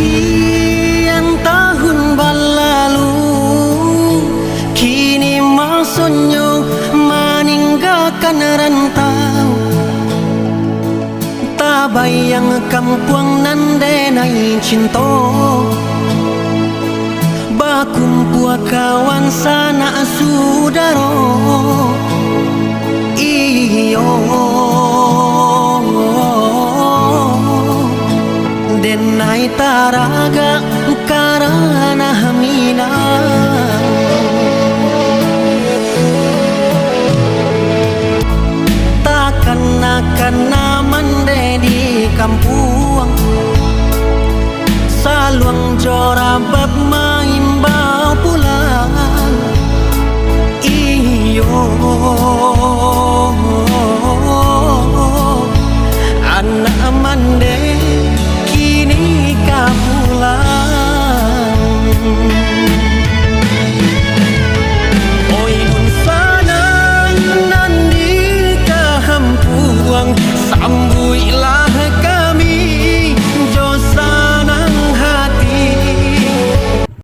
Sekian tahun berlalu, kini maksudnya meninggalkan rantau. Tak bayang kampung nan denai cinta, bakumpul kawan sana saudara. Iyo denai taraga karana hamina. Takkan akan mande di kampung, saluang jora bab main bau pulang. Iyo